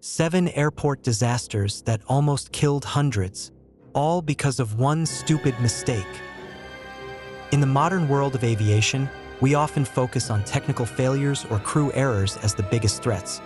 7 airport disasters that almost killed hundreds, all because of one stupid mistake. In the modern world of aviation, we often focus on technical failures or crew errors as the biggest threats.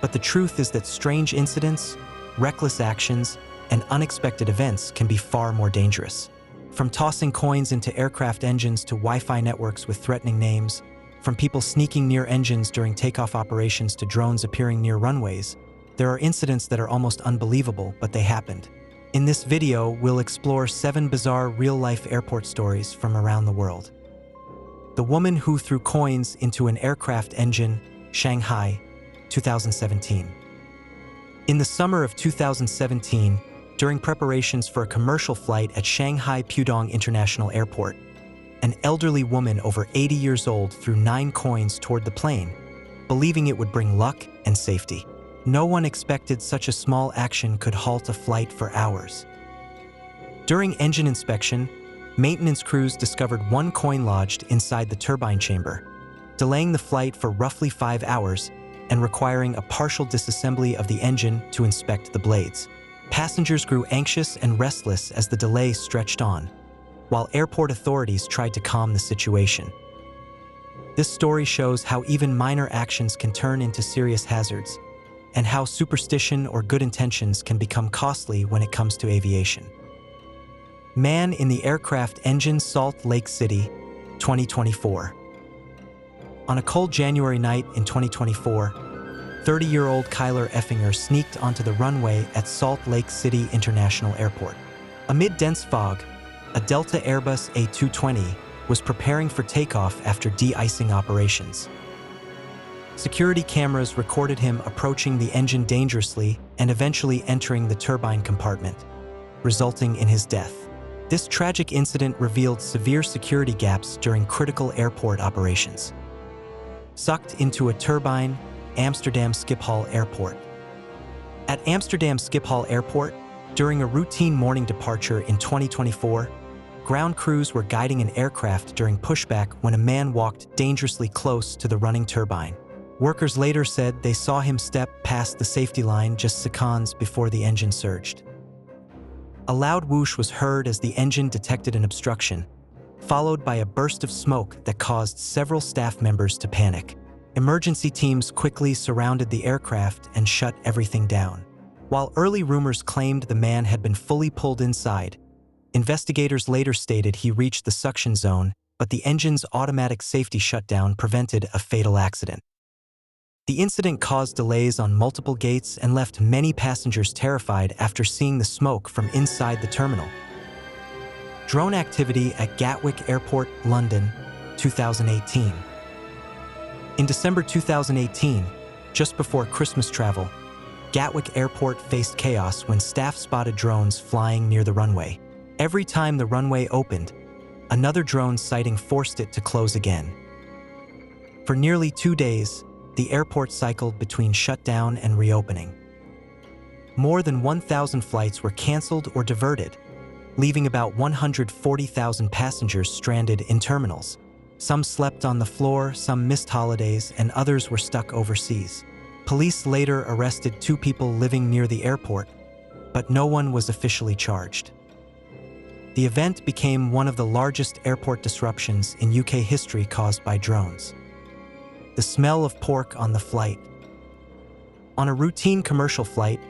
But the truth is that strange incidents, reckless actions, and unexpected events can be far more dangerous. From tossing coins into aircraft engines to Wi-Fi networks with threatening names, from people sneaking near engines during takeoff operations to drones appearing near runways, there are incidents that are almost unbelievable, but they happened. In this video, we'll explore 7 bizarre real-life airport stories from around the world. The woman who threw coins into an aircraft engine, Shanghai, 2017. In the summer of 2017, during preparations for a commercial flight at Shanghai Pudong International Airport, an elderly woman over 80 years old threw 9 coins toward the plane, believing it would bring luck and safety. No one expected such a small action could halt a flight for hours. During engine inspection, maintenance crews discovered 1 coin lodged inside the turbine chamber, delaying the flight for roughly 5 hours and requiring a partial disassembly of the engine to inspect the blades. Passengers grew anxious and restless as the delay stretched on, while airport authorities tried to calm the situation. This story shows how even minor actions can turn into serious hazards, and how superstition or good intentions can become costly when it comes to aviation. Man in the aircraft engine, Salt Lake City, 2024. On a cold January night in 2024, 30-year-old Kyler Effinger sneaked onto the runway at Salt Lake City International Airport. Amid dense fog, a Delta Airbus A220 was preparing for takeoff after de-icing operations. Security cameras recorded him approaching the engine dangerously and eventually entering the turbine compartment, resulting in his death. This tragic incident revealed severe security gaps during critical airport operations. Sucked into a turbine, Amsterdam Schiphol Airport. At Amsterdam Schiphol Airport, during a routine morning departure in 2024, ground crews were guiding an aircraft during pushback when a man walked dangerously close to the running turbine. Workers later said they saw him step past the safety line just seconds before the engine surged. A loud whoosh was heard as the engine detected an obstruction, followed by a burst of smoke that caused several staff members to panic. Emergency teams quickly surrounded the aircraft and shut everything down. While early rumors claimed the man had been fully pulled inside, investigators later stated he reached the suction zone, but the engine's automatic safety shutdown prevented a fatal accident. The incident caused delays on multiple gates and left many passengers terrified after seeing the smoke from inside the terminal. Drone activity at Gatwick Airport, London, 2018. In December 2018, just before Christmas travel, Gatwick Airport faced chaos when staff spotted drones flying near the runway. Every time the runway opened, another drone sighting forced it to close again. For nearly 2 days, the airport cycled between shutdown and reopening. More than 1,000 flights were canceled or diverted, leaving about 140,000 passengers stranded in terminals. Some slept on the floor, some missed holidays, and others were stuck overseas. Police later arrested 2 people living near the airport, but no one was officially charged. The event became one of the largest airport disruptions in UK history caused by drones. The smell of pork on the flight. On a routine commercial flight,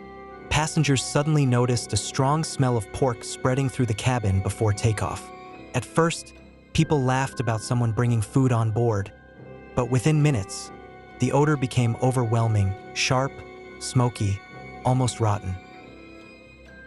passengers suddenly noticed a strong smell of pork spreading through the cabin before takeoff. At first, people laughed about someone bringing food on board, but within minutes, the odor became overwhelming, sharp, smoky, almost rotten.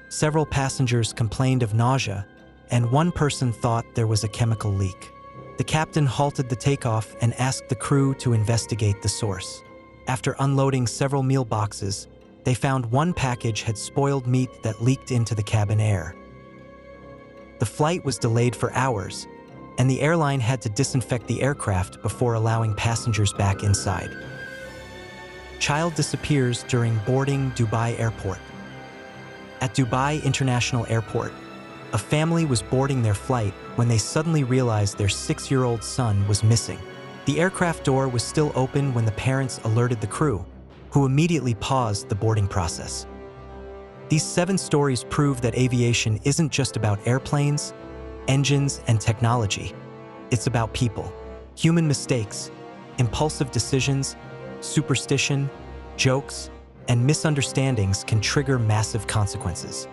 Several passengers complained of nausea, and one person thought there was a chemical leak. The captain halted the takeoff and asked the crew to investigate the source. After unloading several meal boxes, they found one package had spoiled meat that leaked into the cabin air. The flight was delayed for hours, and the airline had to disinfect the aircraft before allowing passengers back inside. Child disappears during boarding Dubai Airport. At Dubai International Airport, a family was boarding their flight when they suddenly realized their 6-year-old son was missing. The aircraft door was still open when the parents alerted the crew, who immediately paused the boarding process. These 7 stories prove that aviation isn't just about airplanes, engines, and technology. It's about people, human mistakes, impulsive decisions, superstition, jokes, and misunderstandings can trigger massive consequences.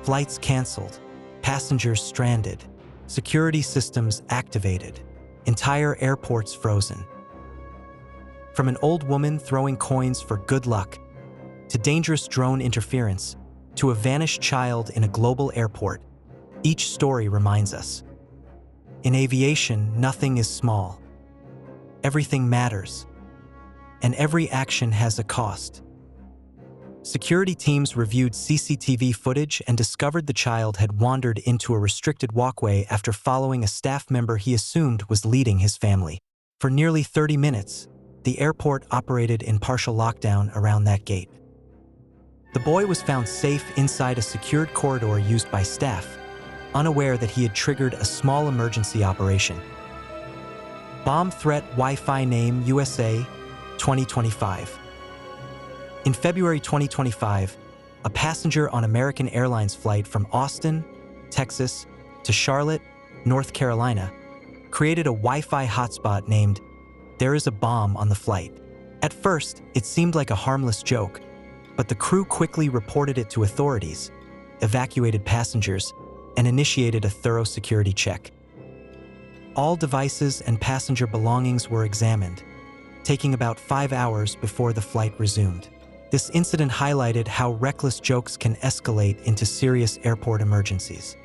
Flights canceled, passengers stranded, security systems activated, entire airports frozen. From an old woman throwing coins for good luck, to dangerous drone interference, to a vanished child in a global airport, each story reminds us. In aviation, nothing is small. Everything matters, and every action has a cost. Security teams reviewed CCTV footage and discovered the child had wandered into a restricted walkway after following a staff member he assumed was leading his family. For nearly 30 minutes, the airport operated in partial lockdown around that gate. The boy was found safe inside a secured corridor used by staff, unaware that he had triggered a small emergency operation. Bomb threat Wi-Fi name USA 2025. In February 2025, a passenger on American Airlines flight from Austin, Texas, to Charlotte, North Carolina, created a Wi-Fi hotspot named "There is a bomb on the flight." At first, it seemed like a harmless joke, but the crew quickly reported it to authorities, evacuated passengers, and initiated a thorough security check. All devices and passenger belongings were examined, taking about 5 hours before the flight resumed. This incident highlighted how reckless jokes can escalate into serious airport emergencies.